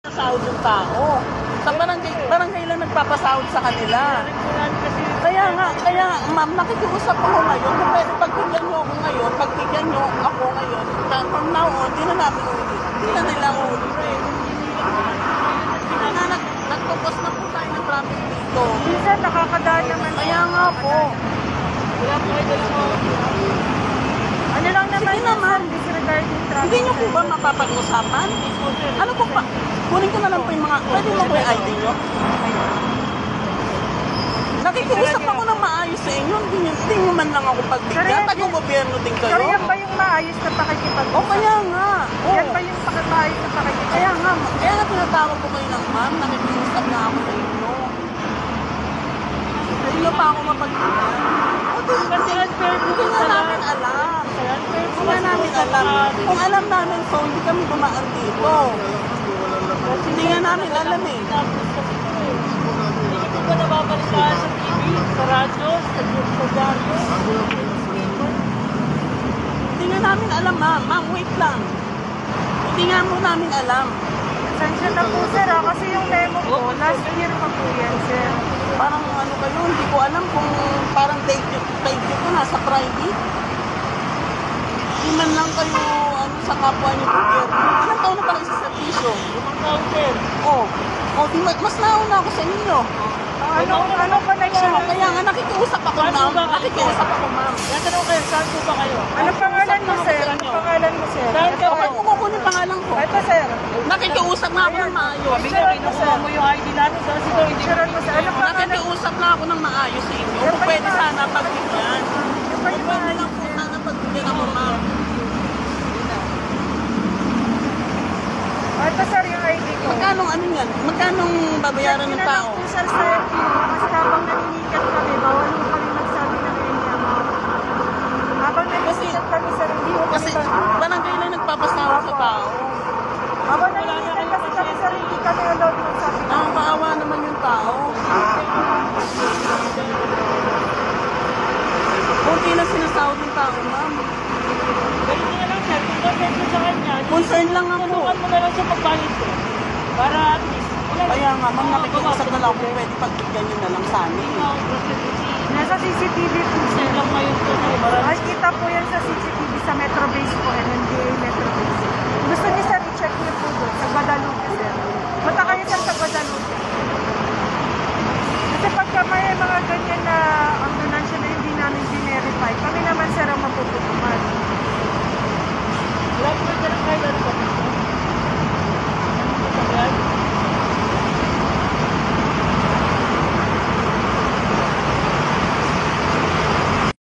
Sahod yung tao. Sa barangay lang nagpapasahod sa kanila. Kaya ma'am, nakikiusap ako ngayon. Kung pwede pagbigyan nyo ako ngayon, pagbigyan nyo ako ngayon, from now on, di na namin ulit. Di na nila ulit. Nagpapos na po tayo ng traffic dito. Minsan nakakadaan naman. Kaya nga po. Ano lang naman, sige naman, disregarding traffic. Hindi nyo po ba mapapag-usapan? Ano po pa? Kunin ko na lang po yung mga, pwede mo po yung ID nyo? Nakikiusap ako ng maayos sa inyo, hindi nyo man lang ako pagbigyan, taga-gobyerno din kayo. Pero yan ba yung maayos na pakikipag-usap? O kaya nga. Yan ba yung maayos na pakikipag-usap? Kaya nga tinatawag ko kayo ng ma'am, nakikiusap na ako sa inyo. Sa inyo pa ako mapagbigyan. Kasi hindi nga namin alam. Hindi nga namin alam. Kung alam namin so, hindi kami dumaan dito. Hindi nga namin alam eh. Hindi ko nababalitaan sa TV, sa radyo, sa dyaryo. Hindi nga namin alam, ma'am. Ma'am, wait lang. Hindi nga mo namin alam. Sansya na po, sir, kasi yung memo ko, last year pa po yan, sir. Parang ano kayo, hindi ko alam kung parang date ko nasa private. Hindi man lang kayo sa kapwa niyo gobyerno. Ilang taon na pala sa servisyo? 5 taon, sir. Di mas nauna ako sa inyo. Ano pa na siya? Kaya nga nakikiusap ako, ma'am. Nakikiusap ako, ma'am. Tatanong kayo, saan po ba kayo? Ano pangalan mo, sir? Ano pangalan mo, sir? Saan ka Okay, po? kung kukunin pangalan ko. Ito, sir. Nakikiusap nga ako ng maayos. Sabi nga, kinukuha mo yung ID namin kasi daw hindi Picturean mo, sir. Ano pangalan? Nakikiusap na ako ng maayos sa inyo. Kung pwede sana pagbigyan. Kung pwede lang po sana pagbigyan ako, ma'am. Ito, sir, yung ID ko. Magkano ano yan? Magkano babayaran ng tao? Po, sir, sa mas habang naninikat kami, bawal mo kami magsabi ng any amount. Habang naninikat kami, sir, hindi mo kami Kasi barangay lang nagpapasahod sa tao. habang naninikat kasi kami, sir, hindi kami allowed magsabi ng Nakakaawa naman yung tao. Kunti lang sinasahod ng tao, ma'am. Ganito na lang, sir. Kung concern mo sa kanya, Concern lang ako. tulungan mo na lang siya pagbayad ko. Para at least, Kaya nga, ma'am, nakikiusap na lang kung pwede pagbigyan nyo na lang sa amin. Nasa CCTV po, sir. lang ngayon po. Ay, kita po yan sa CCTV sa Metro Base po, NMDA Metro Base. Gusto niyo, sir, i-check niyo po doon sa Guadalupe.